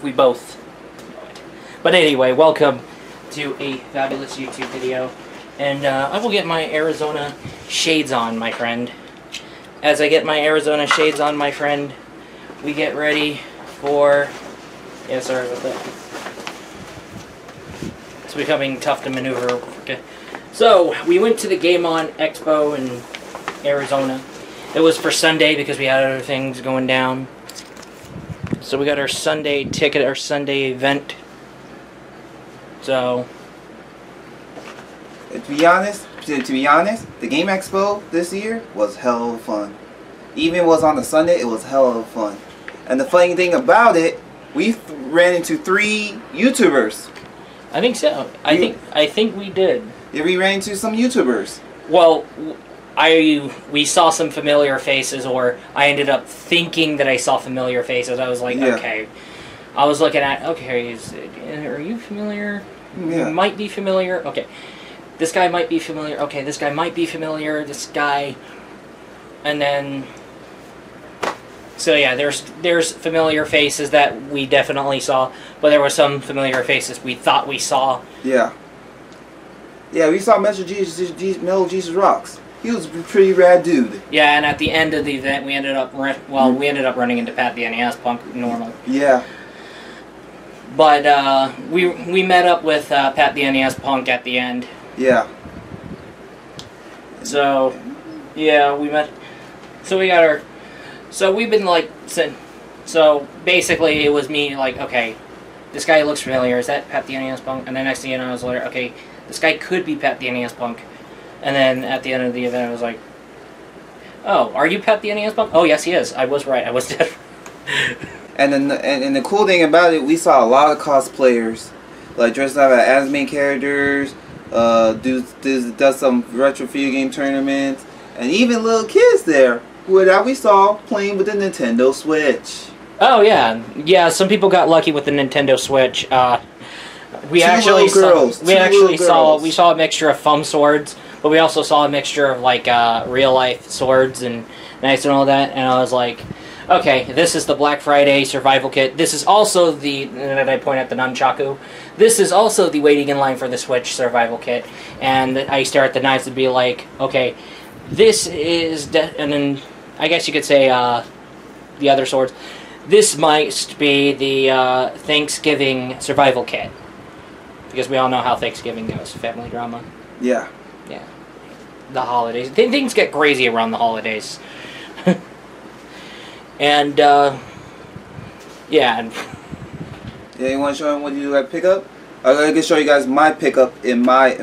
we both know it. But anyway, welcome to a fabulous YouTube video. And I will get my Arizona shades on, my friend. As I get my Arizona shades on, my friend, we get ready for... Yeah, sorry about that. It's becoming tough to maneuver. Okay. So, we went to the Game On Expo in Arizona. It was for Sunday because we had other things going down. So we got our Sunday ticket, our Sunday event. So... To be honest, the Game Expo this year was hell of fun. Even was on a Sunday, it was hell of fun. And the funny thing about it, we ran into 3 YouTubers. I think so. I think we did. Yeah, we ran into some YouTubers. Well, we saw some familiar faces, or I ended up thinking that I saw familiar faces. I was like, yeah. Okay. I was looking at, okay, are you familiar? Yeah. You might be familiar. Okay. This guy might be familiar. Okay, this guy might be familiar. This guy, and then, so yeah, there's familiar faces that we definitely saw, but there were some familiar faces we thought we saw. Yeah. Yeah, we saw Metal Jesus Rocks. He was a pretty rad dude. Yeah, and at the end of the event, we ended up we ended up running into Pat the NES Punk normal. Yeah. But we met up with Pat the NES Punk at the end. Yeah. So, yeah, we met. So we got our. So we've been like. So basically, it was me like, okay, this guy looks familiar. Is that Pat the NES Punk? And then next thing you know, I was like, okay, this guy could be Pat the NES Punk. And then at the end of the event, I was like, oh, are you Pat the NES Punk? Oh, yes, he is. I was right. I was dead. And then and the cool thing about it, we saw a lot of cosplayers, like dressed up as anime characters. Does some retro video game tournaments, and even little kids there that we saw playing with the Nintendo Switch. Oh yeah. Some people got lucky with the Nintendo Switch. We saw a mixture of foam swords, but we also saw a mixture of like real life swords and knives and all that. And I was like, okay, this is the Black Friday survival kit. This is also the, and I point at the nunchaku, this is also the waiting in line for the Switch survival kit. And I stare at the knives and be like, okay, this is, and then I guess you could say the other swords. This might be the Thanksgiving survival kit. Because we all know how Thanksgiving goes, family drama. Yeah. Yeah. The holidays. Things get crazy around the holidays. And, yeah. Yeah, you want to show them what you like pick up? I can show you guys my pickup in my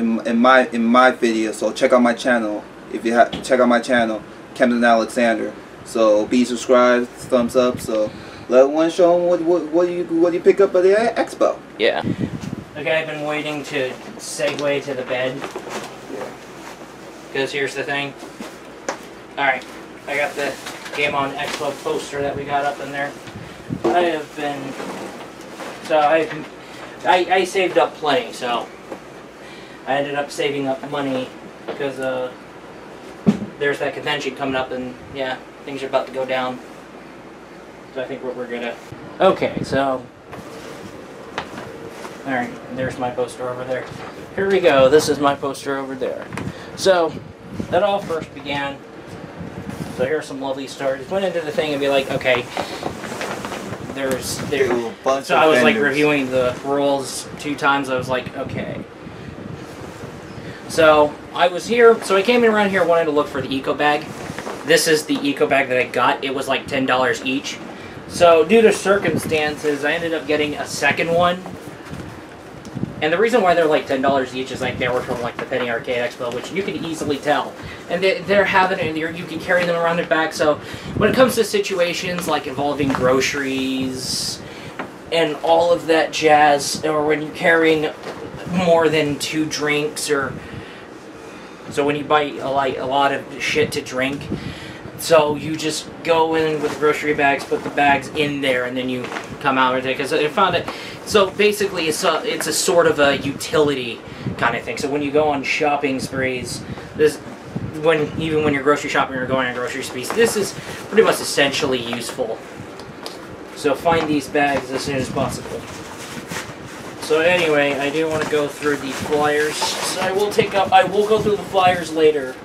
video. So check out my channel. If you check out my channel, Captain Alexander. So be subscribed, thumbs up. So let one show them what you pick up at the Expo. Yeah. Okay, I've been waiting to segue to the bed. Yeah. Because here's the thing. All right, I got the Game On Expo poster that we got up in there. I saved up plenty, so I ended up saving up money because there's that convention coming up, and yeah, things are about to go down. So I think we're gonna. Okay, so all right, there's my poster over there. Here we go. This is my poster over there. So that all first began. So here's some lovely stories. Went into the thing and be like, okay, so I was like reviewing the rules 2 times. I was like, okay. So I was here. So I came in around here wanting to look for the eco bag. This is the eco bag that I got. It was like $10 each. So due to circumstances, I ended up getting a second one. And the reason why they're like $10 each is like they were from like the Penny Arcade Expo, which you can easily tell. And they're having it, you can carry them around their back. So when it comes to situations like involving groceries and all of that jazz, or when you're carrying more than 2 drinks, or so when you buy a lot of shit to drink, so you just go in with grocery bags, put the bags in there, and then you come out with it. Because I found it. So basically, it's a sort of a utility kind of thing. So when you go on shopping sprees, even when you're grocery shopping or going on grocery sprees, this is pretty much essentially useful. So find these bags as soon as possible. So anyway, I do want to go through the flyers. So I will go through the flyers later.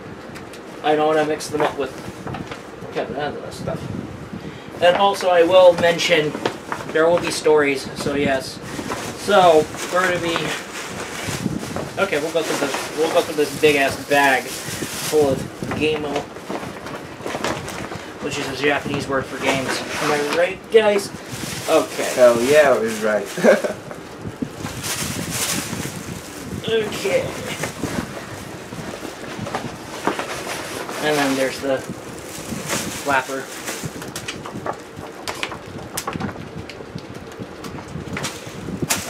I don't want to mix them up with other stuff. And also I will mention there will be stories, so yes. So we're gonna be okay, we'll go through this big ass bag full of Game-O, which is a Japanese word for games. Am I right, guys? Okay. Hell yeah, it was right. Okay. And then there's the flapper.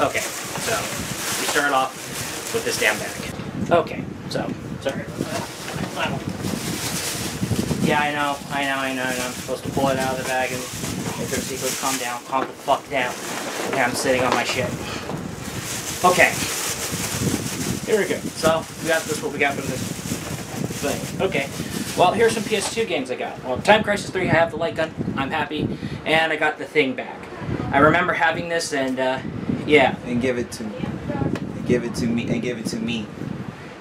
Okay, so we start off with this damn bag. Okay, so sorry about that. Wow. Yeah, I know. I'm supposed to pull it out of the bag and make their secrets calm the fuck down. Yeah, I'm sitting on my shit. Okay. Here we go. So, we got this, what we got from this thing. Okay. Well, here's some PS2 games I got. Well, Time Crisis 3, I have the light gun. I'm happy. And I got the thing back. I remember having this and, yeah. And give it to me. And give it to me.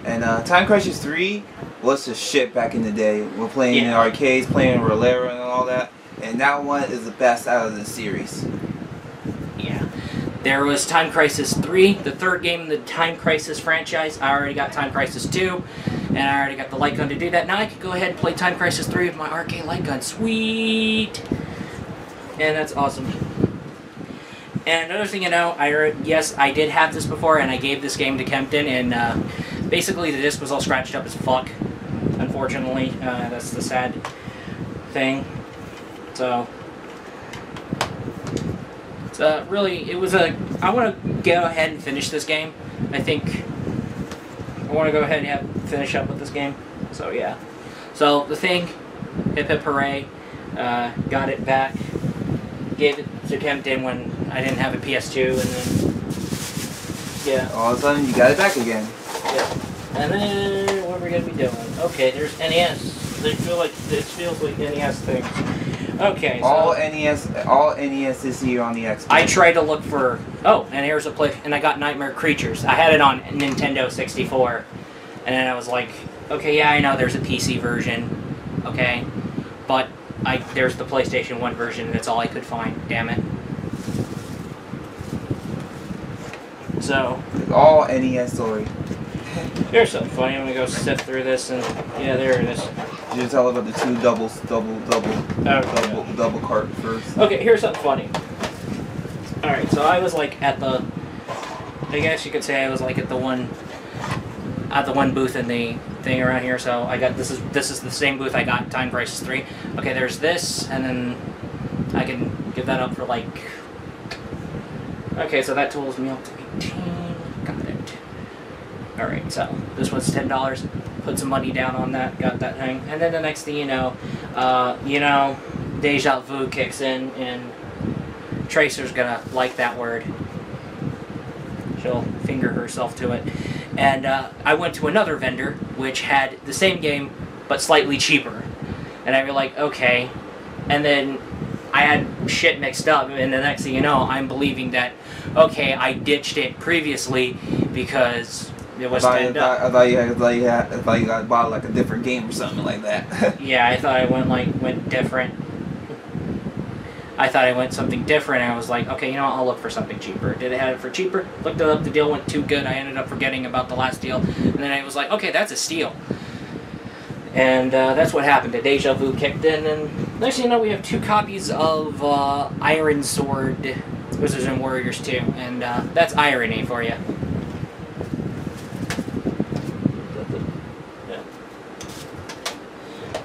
And, Time Crisis 3 was the shit back in the day. We're playing in arcades, playing Rolera and all that. And that one is the best out of the series. Yeah. There was Time Crisis 3, the third game in the Time Crisis franchise. I already got Time Crisis 2, and I already got the light gun to do that. Now I can go ahead and play Time Crisis 3 with my arcade light gun. Sweet! And that's awesome. And another thing you know, yes, I did have this before, and I gave this game to Kempton, and basically the disc was all scratched up as fuck, unfortunately. That's the sad thing. So... really, it was I want to go ahead and finish this game. I think I want to go ahead and finish up with this game. So, yeah. So, the thing, hip hip hooray, got it back, gave it to Kempton when I didn't have a PS2, and then, yeah. All of a sudden, you got it back again. Yeah. And then, what are we going to be doing? Okay, there's NES. This feels like NES things. Okay, so all NES is here on the Expo. I tried to look for and here's a play, and I got Nightmare Creatures. I had it on Nintendo 64, and then I was like, okay, yeah, I know there's a PC version, okay, but there's the PlayStation 1 version, and that's all I could find. Damn it. So it's all NES story. Here's something funny. I'm gonna go sift through this, and yeah, there it is. Did you tell about the two double cart first? Okay, here's something funny. Alright, so I was like at the, I guess you could say I was like at the one booth in the thing around here, so I got, this is the same booth I got Time Crisis 3. Okay, there's this, and then I can give that up for like, okay, so that totals me up to 18, got it. Alright, so this was $10. Put some money down on that, got that thing. And then the next thing you know, deja vu kicks in, and Tracer's gonna like that word. She'll finger herself to it. And I went to another vendor, which had the same game, but slightly cheaper. And I was like, okay. And then I had shit mixed up, and the next thing you know, I'm believing that, okay, I ditched it previously because it was $10. I thought you got bought like a different game or something like that. Yeah, I thought I went different. I thought I went something different, and I was like, okay, you know what, I'll look for something cheaper. Did it have it for cheaper? Looked it up, the deal went too good, I ended up forgetting about the last deal, and then I was like, okay, that's a steal. And that's what happened. The deja vu kicked in, and next thing you know, we have 2 copies of Iron Sword, Wizards and Warriors 2, and that's irony for you.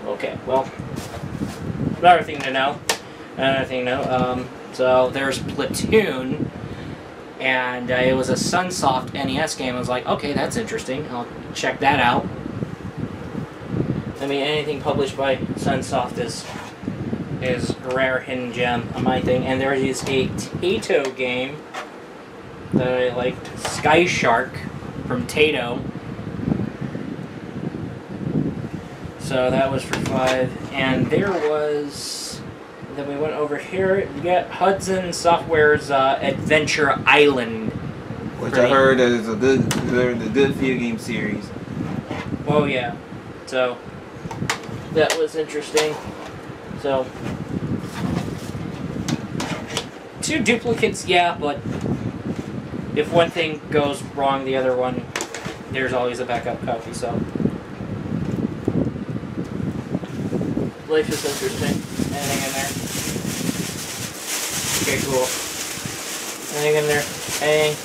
Okay, well, another thing to know. So there's Platoon, and it was a Sunsoft NES game. I was like, okay, that's interesting. I'll check that out. I mean, anything published by Sunsoft is a rare hidden gem on my thing. And there is a Taito game that I liked, Sky Shark from Taito. So that was for $5, and there was then we went over here. We got Hudson Software's Adventure Island. Which I heard is a good video game series. Oh yeah. So that was interesting. So 2 duplicates, yeah, but if one thing goes wrong, the other one, there's always a backup copy, so. Life is interesting. Anything in there? Okay, cool. Anything in there? Anything?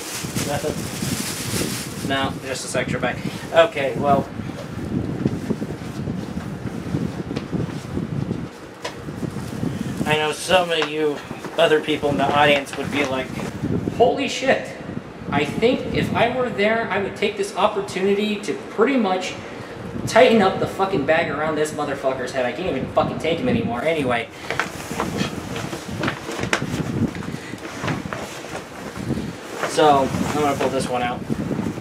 Nothing? No, just this extra bag. Okay, well. I know some of you other people in the audience would be like, holy shit. I think if I were there, I would take this opportunity to pretty much tighten up the fucking bag around this motherfucker's head. I can't even fucking take him anymore. Anyway. So, I'm gonna pull this one out.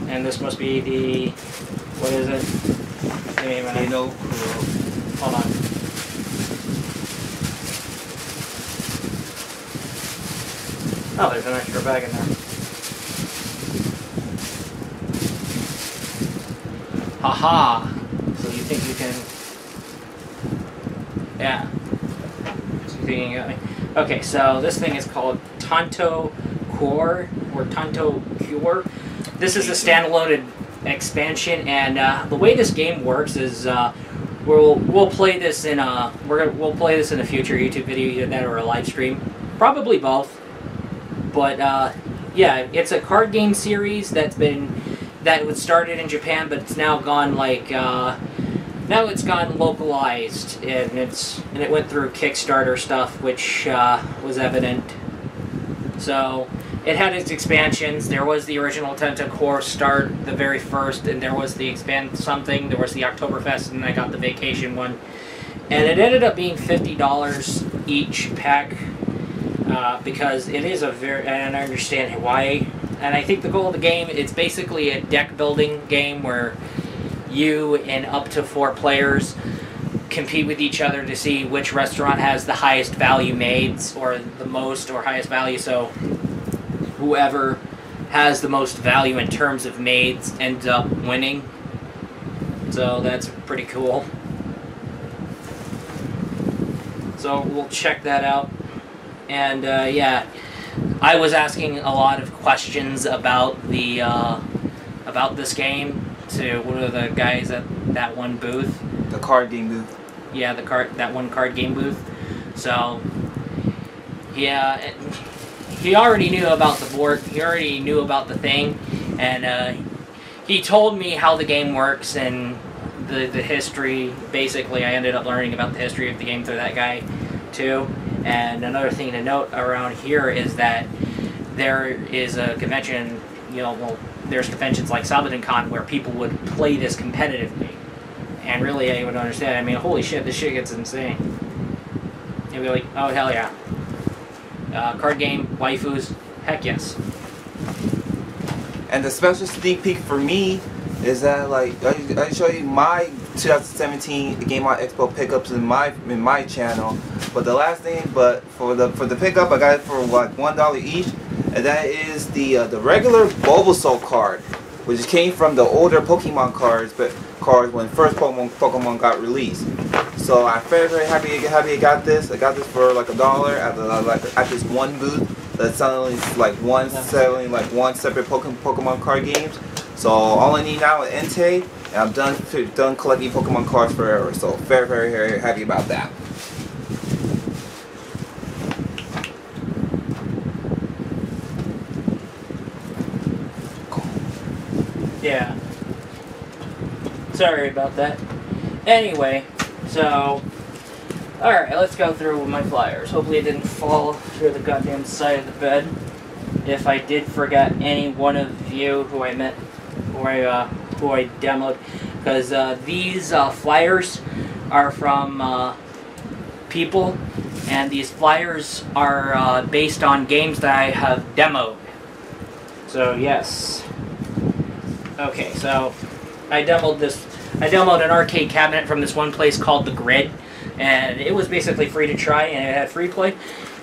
And this must be the... What is it? Give me a minute. Hold on. Oh, there's an extra bag in there. Haha! So you think you can... Yeah. So you think you got me? Okay, so this thing is called Tanto Core, or Tanto Cure. This is a standalone expansion, and the way this game works is we'll play this in a we'll play this in a future YouTube video, either that or a live stream, probably both. But yeah, it's a card game series that was started in Japan, but it's now gone like now it's gone localized, and it went through Kickstarter stuff, which was evident. So it had its expansions. There was the original Tenta Core start, the very first, and there was the expand something. There was the Oktoberfest, and I got the vacation one, and it ended up being $50 each pack. Because it is a very, and I understand why, and I think the goal of the game, it's basically a deck building game where you and up to 4 players compete with each other to see which restaurant has the highest value maids, or the most or highest value, so whoever has the most value in terms of maids ends up winning. So that's pretty cool. So we'll check that out. And yeah, I was asking a lot of questions about the about this game to one of the guys at that one booth. The card game booth. Yeah, that one card game booth. So yeah, he already knew about the board. He already knew about the thing, and he told me how the game works and the history. Basically, I ended up learning about the history of the game through that guy too. And another thing to note around here is that there is a convention, you know, well, there's conventions like SabatonCon where people would play this competitively. And really, I would understand. I mean, holy shit, this shit gets insane. You'd be like, oh, hell yeah. Card game, waifus, heck yes. And the special sneak peek for me is that, like, I show you my 2017 Game On Expo pickups in my channel. But the last thing, for the pickup, I got it for what, $1 each, and that is the regular Bulbasaur card, which came from the older Pokemon cards when first Pokemon got released. So I'm very happy I got this. I got this for like $1 at this one booth that's selling like one separate Pokemon card games. So all I need now is Entei, and I'm done collecting Pokemon cards forever. So very happy about that. Yeah. Sorry about that. Anyway, so... Alright, let's go through my flyers. Hopefully it didn't fall through the goddamn side of the bed. If I did forget any one of you who I met, who I demoed, because these flyers are from people, and these flyers are based on games that I have demoed. So, yes. Okay, so I demoed an arcade cabinet from this one place called The Grid. and it was basically free to try, and it had free play.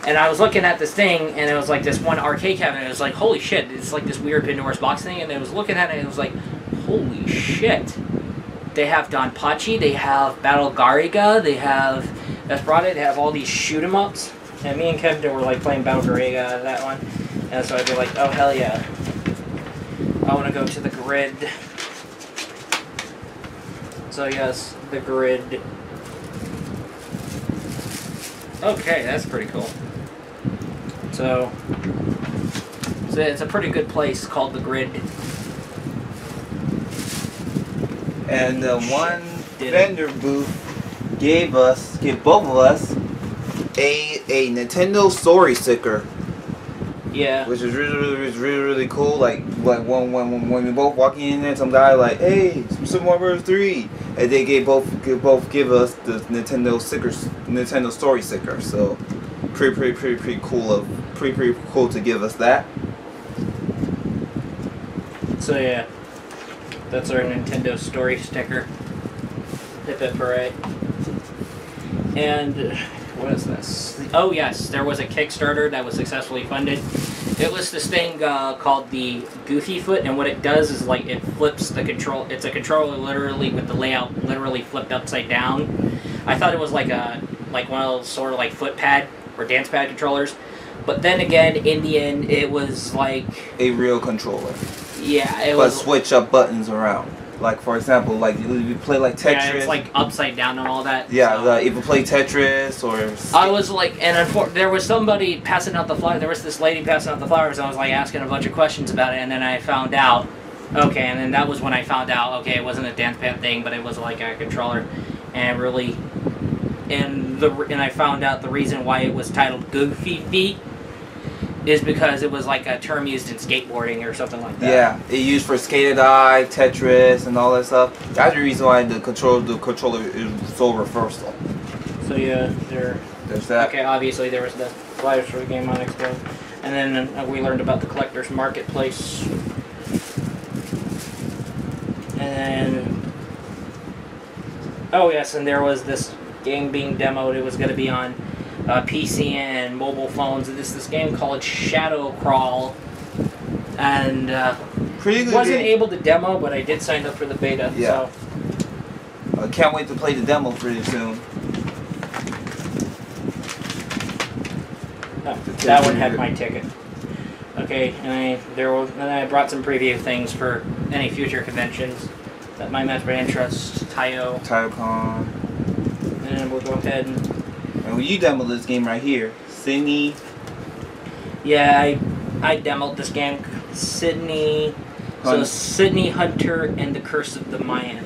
And I was looking at this thing, and it was like this one arcade cabinet, and it was like, holy shit, it's like this weird Pandora's box thing, and I was looking at it, and it was like, holy shit. They have Donpachi, they have Battle Gariga, they have Desperado, they have all these shoot-em-ups. And me and Kevin were like playing Battle Gariga, that one. And so I'd be like, oh hell yeah. I want to go to the grid. So yes, the grid. Okay, that's pretty cool. So it's a pretty good place called the grid. And one vendor booth gave both of us a Nintendo story sticker. Yeah. Which is really cool. Like when we both walking in there, some guy like, hey, Super Mario Bros. 3, and they give us the Nintendo story sticker. So pretty cool to give us that. So yeah, that's our Nintendo story sticker. Hip hip hooray. And what is this? Oh yes, there was a Kickstarter that was successfully funded. It was this thing called the Goofy Foot, and what it does is like it flips the control. It's a controller literally with the layout literally flipped upside down. I thought it was like one of those sort of like foot pad or dance pad controllers, but then again, in the end, it was like a real controller. Yeah, it but was. Switch up buttons around. Like for example, like you play like Tetris. Yeah, it's like upside down and all that. Yeah, so. If you play Tetris or. I was like, and there was somebody passing out the flowers. There was this lady passing out the flowers. And I was like asking a bunch of questions about it, and then I found out. Okay, and then that was when I found out. Okay, it wasn't a dance pad thing, but it was like a controller, and really, and I found out the reason why it was titled Goofy Feet is because it was like a term used in skateboarding or something like that. Yeah, it used for skated eye, Tetris, and all that stuff. That's the reason why the controller is so versatile. So yeah, there's that. Okay, obviously there was the flyers for the game on Expo, and then we learned about the collector's marketplace, and then oh yes, and there was this game being demoed. It was going to be on PC and mobile phones. This game called Shadow Crawl, and pretty good wasn't game. able to demo, but I did sign up for the beta. Yeah. So I can't wait to play the demo pretty soon. Oh, that one had my ticket. Okay, and I brought some preview things for any future conventions that might match my interest. TioCon. And then we'll go ahead and when you demo this game right here, Sydney. Yeah, I demoed this game, Sydney. So Sydney Hunter and the Curse of the Mayan.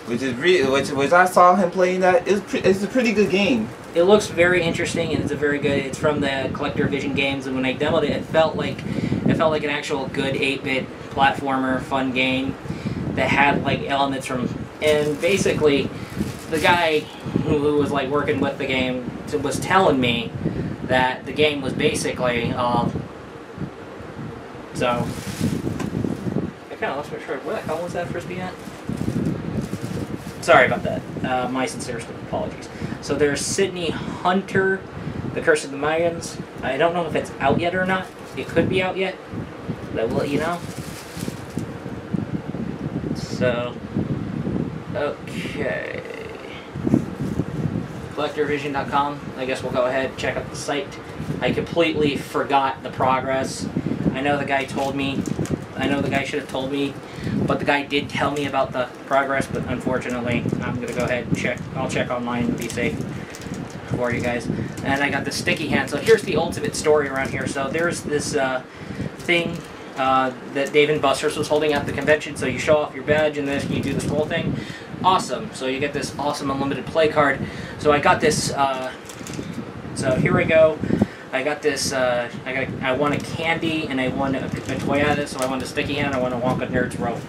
Which I saw him playing that. It's a pretty good game. It looks very interesting, and it's from the Collector Vision games. And when I demoed it, it felt like an actual good 8-bit platformer, fun game that had like elements from. And basically, the guy who was like working with the game was telling me that the game was basically so I kind of lost my track. Where the hell was that frisbee at? Sorry about that. My sincerest apologies. So there's Sydney Hunter, The Curse of the Mayans. I don't know if it's out yet or not. It could be out yet, but I will let you know. So okay. CollectorVision.com. I guess we'll go ahead and check out the site. I completely forgot the progress. I know the guy told me. I know the guy should have told me, but the guy did tell me about the progress, but unfortunately, I'm going to go ahead and check. I'll check online to be safe for you guys. And I got the sticky hand. So here's the ultimate story around here. So there's this thing that Dave & Buster's was holding at the convention. So you show off your badge and then you do this whole thing. Awesome. So you get this awesome unlimited play card. So I got this. So here we go. I got this. I won a candy and I won a toy out of it. So I won a sticky hand. I won a Wonka Nerds rope.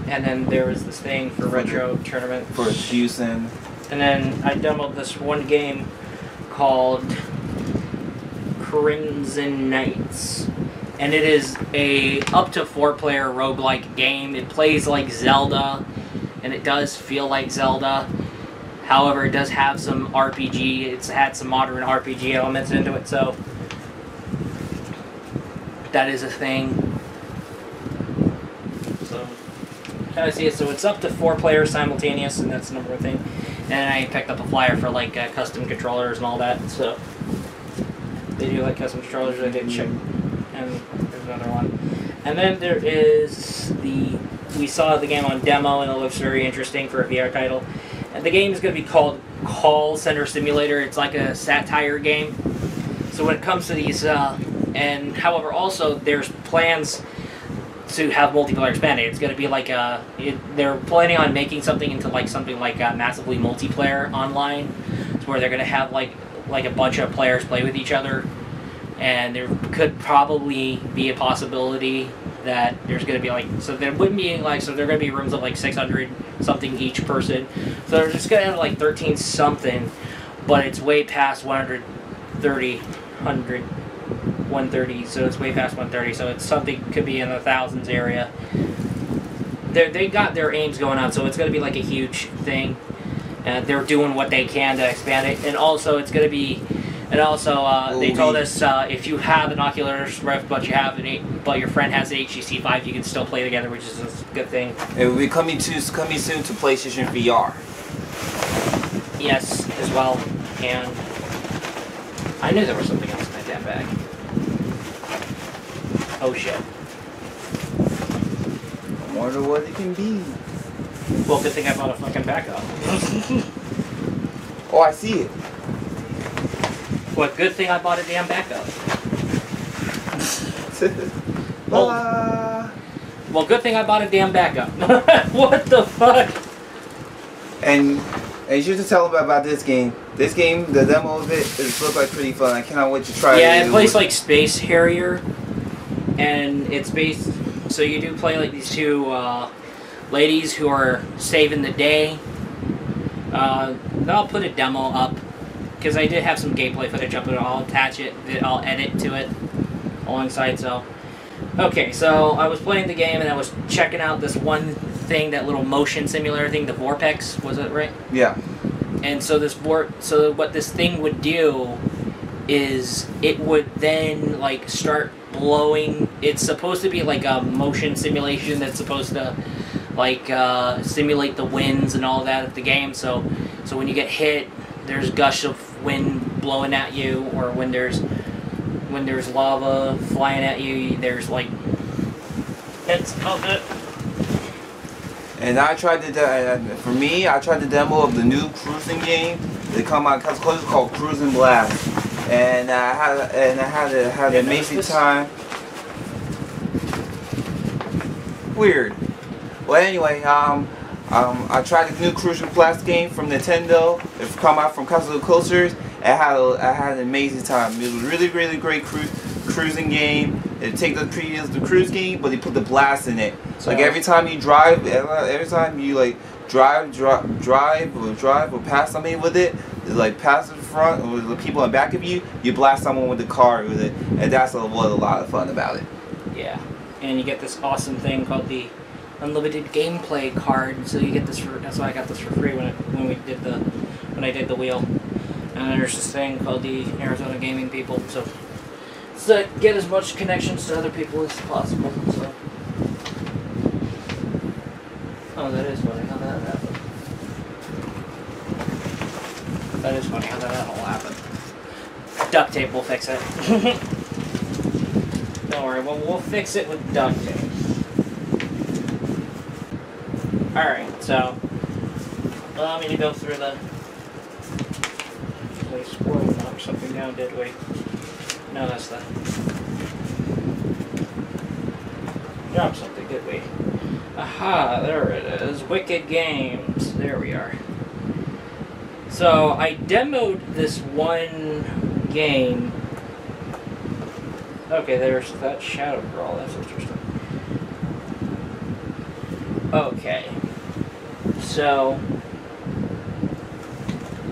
And then there was this thing for retro tournament for Houston. And then I demoed this one game called Crimson Knights. And it is a up to 4-player roguelike game. It plays like Zelda, and it does feel like Zelda. However, it does have some RPG. It's had some modern RPG elements into it, so that is a thing. So, kind of see it. So it's up to 4 players simultaneous, and that's the number one thing. And I picked up a flyer for like custom controllers and all that. So they do like custom controllers. I did check, and there's another one. And then there is we saw the game on demo, and it looks very interesting for a VR title. And the game is going to be called Call Center Simulator. It's like a satire game. So when it comes to these, and however, also there's plans to have multiplayer expanded. It's going to be like they're planning on making something into like something like massively multiplayer online, where they're going to have like a bunch of players play with each other. And there could probably be a possibility that there's going to be like, so there wouldn't be like, so there are going to be rooms of like 600 something each person. So they're just going to have like 13 something, but it's way past 130, so it's way past 130, so it's something could be in the thousands area. They got their aims going on, so it's going to be like a huge thing. And they're doing what they can to expand it, and also it's going to be. And also, they told us if you have an Oculus Rift, but your friend has an HTC Vive, you can still play together, which is a good thing. It will be coming soon to PlayStation VR. Yes, as well. And I knew there was something else in that damn bag. Oh shit! I wonder what it can be. Well, good thing I bought a fucking backup. Oh, I see it. What good thing I bought a damn backup. Well, good thing I bought a damn backup. What the fuck? And you should tell them about this game. This game, the demo of it looks like pretty fun. I cannot wait to try it. Yeah, it plays like Space Harrier, and it's based. So you do play like these two ladies who are saving the day. I'll put a demo up. Because I did have some gameplay footage up, but I'll attach it, I'll edit to it alongside, so. Okay, so I was playing the game and I was checking out this one thing, that little motion simulator thing, the Vortex, was it right? Yeah. And so so what this thing would do is it would then like start blowing. It's supposed to be like a motion simulation that's supposed to like simulate the winds and all that of the game, so when you get hit, there's gush of wind blowing at you, or when there's lava flying at you, there's like it's called it. And I tried for me, I tried the demo of the new cruising game. They come out it's called Cruising Blast, and I had an amazing time. Weird. Well, anyway, I tried the new Cruising Blast game from Nintendo. It's come out from Castle Coasters. I had an amazing time. It was really, really great cruising game. It takes the cruise game, but they put the blast in it. So like every time you drive, every time you like drive or pass somebody with it, like pass the front or the people in back of you, you blast someone with the car with it, and that's what was a lot of fun about it. Yeah, and you get this awesome thing called the unlimited gameplay card, so you get this for. That's why I got this for free when I did the wheel. And there's this thing called the Arizona Gaming People, so get as much connections to other people as possible. So, oh, that is funny how that happened. That is funny how that all happened. Duct tape will fix it. Don't worry, we'll fix it with duct tape. Alright, so allow me to go through the. We squirrel knocked something down, did we? No, that's the. Dropped something, did we? Aha, there it is. Wicked Games. There we are. So I demoed this one game. Okay, there's that Shadow Brawl. That's interesting. Okay. So,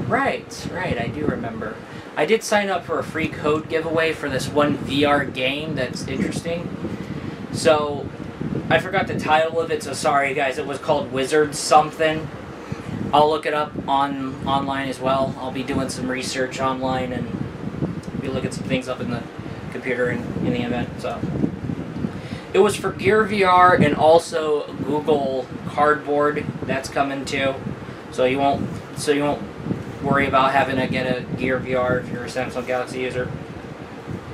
right, I do remember. I did sign up for a free code giveaway for this one VR game that's interesting. So, I forgot the title of it, so sorry guys, it was called Wizard something. I'll look it up online as well. I'll be doing some research online and be looking some things up in the computer in the event. So it was for Gear VR and also Google Cardboard. That's coming too. So you won't worry about having to get a Gear VR if you're a Samsung Galaxy user.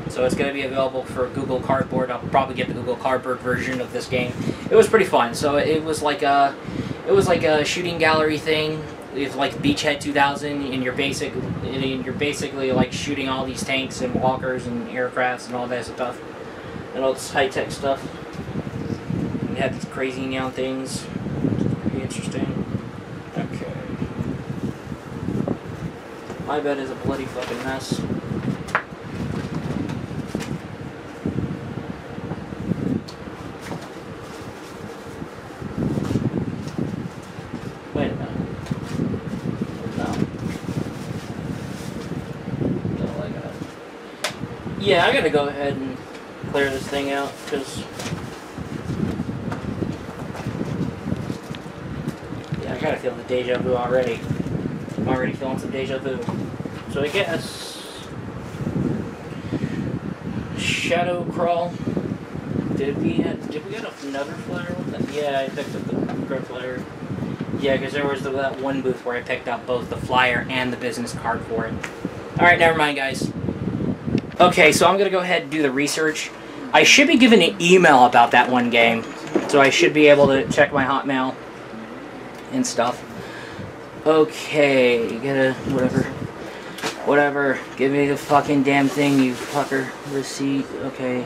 So it's going to be available for Google Cardboard. I'll probably get the Google Cardboard version of this game. It was pretty fun. So it was like a shooting gallery thing. It's like Beachhead 2000, and you're basically like shooting all these tanks and walkers and aircrafts and all that stuff, and all this high tech stuff. And you have these crazy neon things. It's pretty interesting. Okay. My bed is a bloody fucking mess. Wait a minute. No. Don't like that. Yeah, I gotta go ahead and clear this thing out, because... yeah, I gotta feel the deja vu already. I'm already feeling some deja vu. So I guess... Shadow Crawl. Did we get another flyer with that? Yeah, I picked up the pro flyer. Yeah, because there was that one booth where I picked up both the flyer and the business card for it. Alright, never mind, guys. Okay, so I'm going to go ahead and do the research. I should be given an email about that one game, so I should be able to check my Hotmail and stuff. Okay, get a... whatever. Give me the fucking damn thing, you fucker. Receipt. Okay.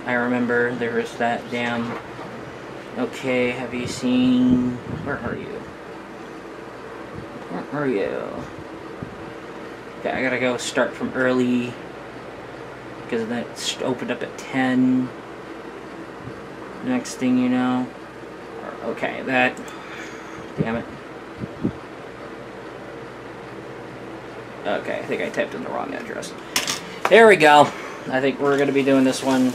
I remember there was that damn... Okay, have you seen... Where are you? Where are you? Okay, I gotta go start from early, because that opened up at 10. Next thing you know... Okay, that... Damn it. Okay, I think I typed in the wrong address. There we go. I think we're gonna be doing this one,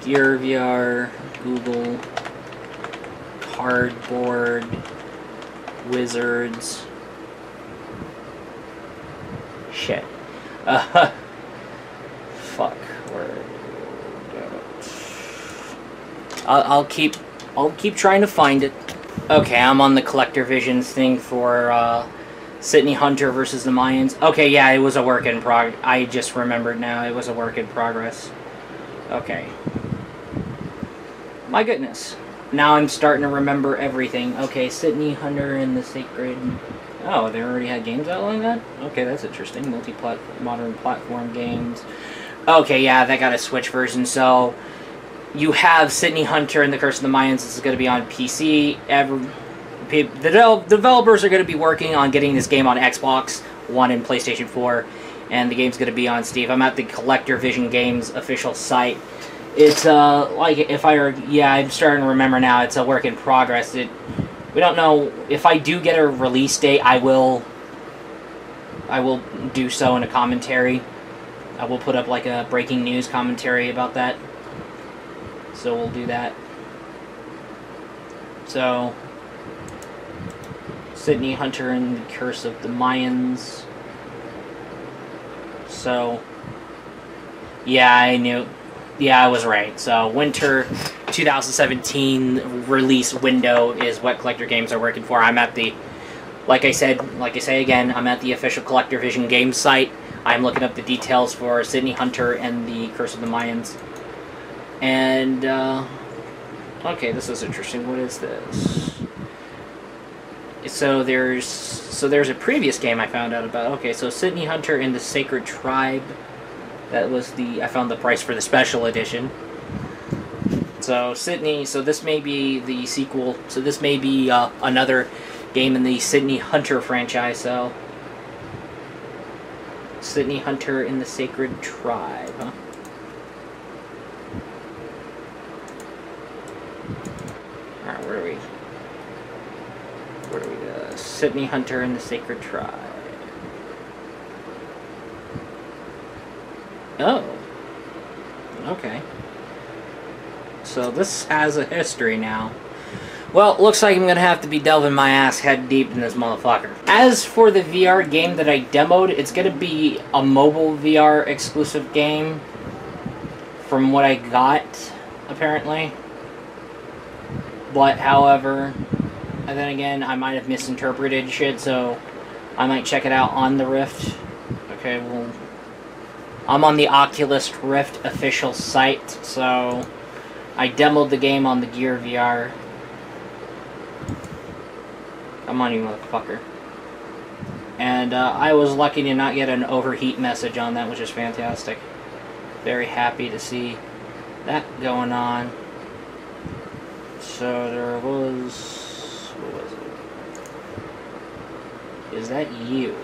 Gear VR, Google, Cardboard, Wizards. Shit. Fuck. I'll keep trying to find it. Okay, I'm on the Collector Visions thing for Sydney Hunter versus the Mayans. Okay, yeah, it was a work in progress. I just remembered now. It was a work in progress. Okay. My goodness. Now I'm starting to remember everything. Okay, Sydney Hunter and the Sacred... Oh, they already had games out like that? Okay, that's interesting. Modern platform games. Okay, yeah, that got a Switch version. So, you have Sydney Hunter and the Curse of the Mayans. This is going to be on PC. The developers are going to be working on getting this game on Xbox One and PlayStation 4. And the game's going to be on Steam. I'm at the Collector Vision Games official site. It's, like, I'm starting to remember now, it's a work in progress. We don't know, if I do get a release date, I will do so in a commentary. I will put up, like, a breaking news commentary about that. So we'll do that. So, Sydney Hunter and the Curse of the Mayans. So, yeah, I knew... Yeah, I was right. So, winter 2017 release window is what Collector Games are working for. I'm at the, like I say again, I'm at the official Collector Vision Games site. I'm looking up the details for Sydney Hunter and the Curse of the Mayans. And, okay, this is interesting. What is this? So there's a previous game I found out about. Okay, so Sydney Hunter and the Sacred Tribe. That was I found the price for the special edition. So Sydney, so this may be the sequel, so this may be another game in the Sydney Hunter franchise, so... Sydney Hunter in the Sacred Tribe, huh? Alright, where are we? Sydney Hunter in the Sacred Tribe. Oh. Okay. So this has a history now. Well, looks like I'm gonna have to be delving my ass head deep in this motherfucker. As for the VR game that I demoed, it's gonna be a mobile VR exclusive game, from what I got, apparently. But, however, and then again, I might have misinterpreted shit, so I might check it out on the Rift. Okay, well, I'm on the Oculus Rift official site, so I demoed the game on the Gear VR. Come on, you motherfucker. And I was lucky to not get an overheat message on that, which is fantastic. Very happy to see that going on. So there was... what was it? Is that you?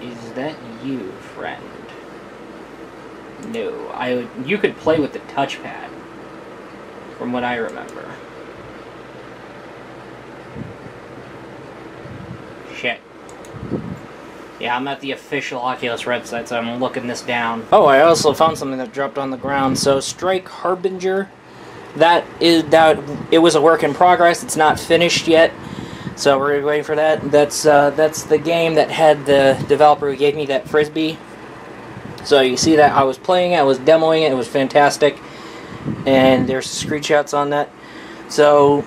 Is that you, friend? No. You could play with the touchpad, from what I remember. Shit. Yeah, I'm at the official Oculus website, so I'm looking this down. Oh, I also found something that dropped on the ground. So, Strike Harbinger, it was a work in progress. It's not finished yet, so we're waiting for that. That's the game that had the developer who gave me that Frisbee. So you see that I was playing it, I was demoing it, it was fantastic, and there's screenshots on that. So,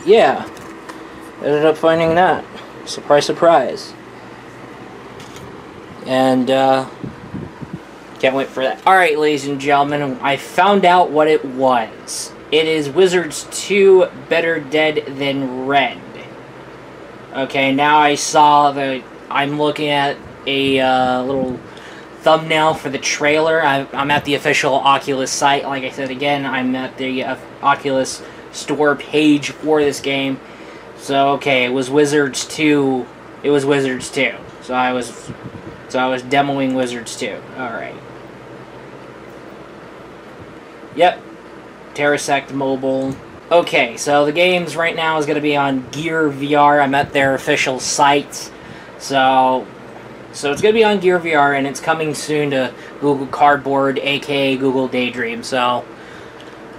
yeah, ended up finding that. Surprise, surprise. And, can't wait for that. Alright, ladies and gentlemen, I found out what it was. It is Wizards 2 Better Dead Than Red. Okay, now I saw I'm looking at a little thumbnail for the trailer. I'm at the official Oculus site. Like I said again, I'm at the Oculus store page for this game. So, okay, it was Wizards 2. It was Wizards 2. So I was demoing Wizards 2. Alright. Yep. Terrasect Mobile. Okay, so the games right now is going to be on Gear VR. I'm at their official site. So it's going to be on Gear VR, and it's coming soon to Google Cardboard, aka Google Daydream. So,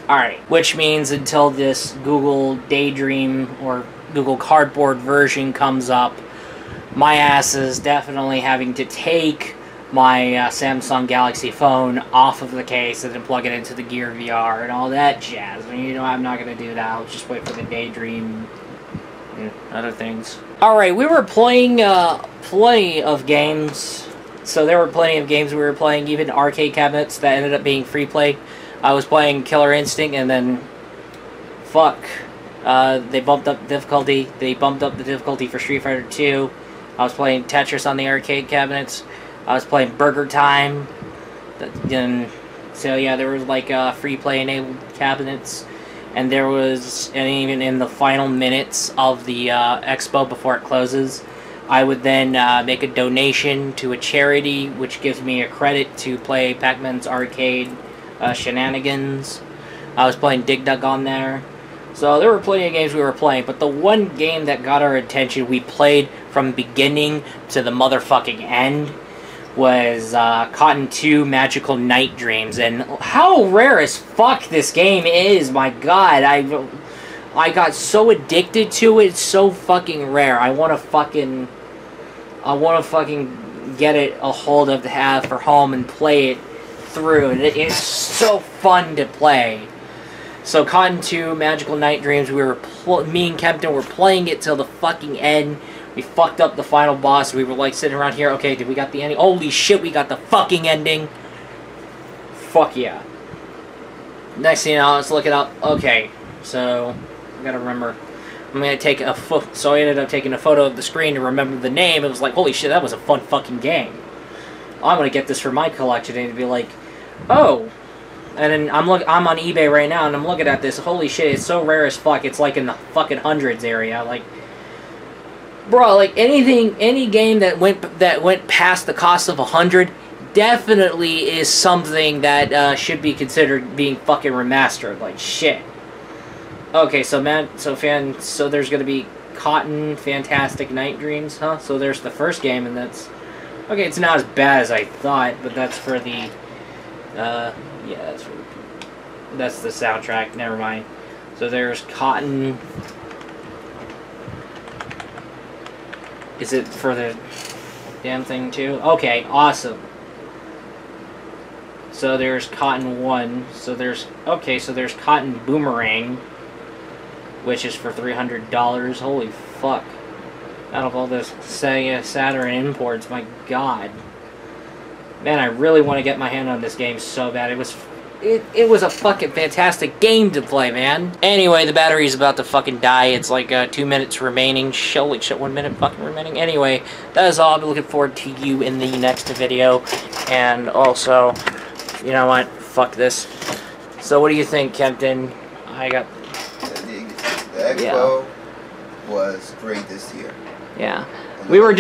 alright. Which means until this Google Daydream or Google Cardboard version comes up, my ass is definitely having to take my Samsung Galaxy phone off of the case and then plug it into the Gear VR and all that jazz. I mean, you know, I'm not going to do that. I'll just wait for the Daydream and other things. Alright, we were playing plenty of games. So there were plenty of games we were playing, even arcade cabinets that ended up being free play. I was playing Killer Instinct, and then, fuck, they bumped up difficulty. They bumped up the difficulty for Street Fighter 2. I was playing Tetris on the arcade cabinets. I was playing Burger Time. And so yeah, there was like free play enabled cabinets, and there was, and even in the final minutes of the Expo before it closes, I would then make a donation to a charity, which gives me a credit to play Pac-Man's Arcade Shenanigans. I was playing Dig Dug on there. So there were plenty of games we were playing, but the one game that got our attention, we played from beginning to the motherfucking end, was Cotton 2 Magical Night Dreams. And how rare as fuck this game is, my god. I got so addicted to it, it's so fucking rare. I wanna fucking get it a hold of to have for home and play it through. And it's so fun to play. So Cotton 2 Magical Night Dreams, me and Kempton were playing it till the fucking end. We fucked up the final boss. We were like sitting around here, okay, did we got the ending? Holy shit, we got the fucking ending. Fuck yeah. Next thing you know, let's look it up. Okay, so I gotta remember. I'm gonna take a so I ended up taking a photo of the screen to remember the name. It was like, holy shit, that was a fun fucking game. I'm gonna get this for my collection and be like, oh. And then I'm on eBay right now and I'm looking at this. Holy shit, it's so rare as fuck. It's like in the fucking hundreds area. Like, bro, like any game that went past the cost of 100 definitely is something that should be considered being fucking remastered. Like shit. Okay, so so there's gonna be Cotton Fantastic Night Dreams, huh? So there's the first game, and that's okay. It's not as bad as I thought, but that's for the yeah, that's for the That's the soundtrack. Never mind. So there's Cotton. Is it for the damn thing too? Okay, awesome. So there's Cotton 1. So there's Cotton Boomerang, which is for $300. Holy fuck. Out of all this Sega Saturn imports, my god. Man, I really want to get my hand on this game so bad. It was a fucking fantastic game to play, man. Anyway, the battery's about to fucking die. It's like 2 minutes remaining. Holy shit, 1 minute fucking remaining. Anyway, that is all. I'll be looking forward to you in the next video. And also, you know what? Fuck this. So what do you think, Kempton? I got... The Expo was great this year. Yeah. We were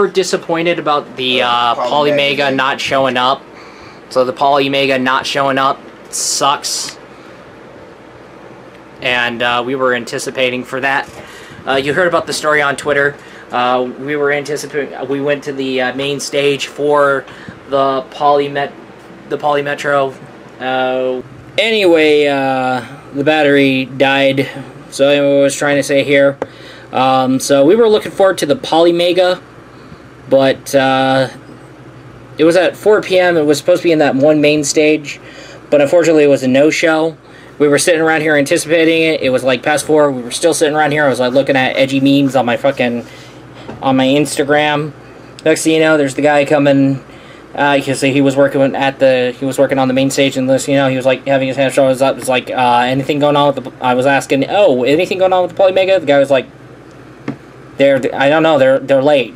disappointed about the Polymega not showing up. So the Polymega not showing up sucks. And we were anticipating for that. You heard about the story on Twitter. We were anticipating. We went to the main stage for the Polymetro. Anyway, the battery died. So anyway, what I was trying to say here. So we were looking forward to the Polymega, but it was at 4 p.m. It was supposed to be in that one main stage, but unfortunately it was a no-show. We were sitting around here anticipating it. It was like past 4. We were still sitting around here. I was like looking at edgy memes on my Instagram. Next thing you know, there's the guy coming. He was working on the main stage, and this, you know, he was like having his hand shoulders up. It was like, anything going on with the? I was asking, oh, anything going on with the Polymega? The guy was like, I don't know. They're late.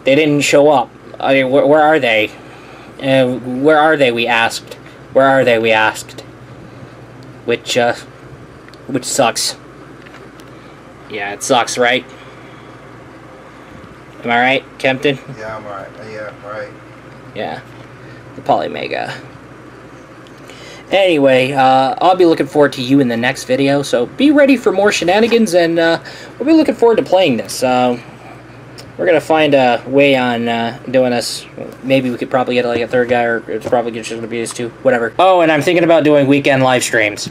They didn't show up. I mean, where are they? Where are they? We asked. Where are they? We asked. Which sucks. Yeah, it sucks, right? Am I right, Kempton? Yeah, I'm right. Yeah, right. Yeah, the Polymega. Anyway, I'll be looking forward to you in the next video, so be ready for more shenanigans, and we'll be looking forward to playing this. We're going to find a way on doing this. Maybe we could probably get like a third guy, or it's probably just going to be us two, whatever. Oh, and I'm thinking about doing weekend live streams.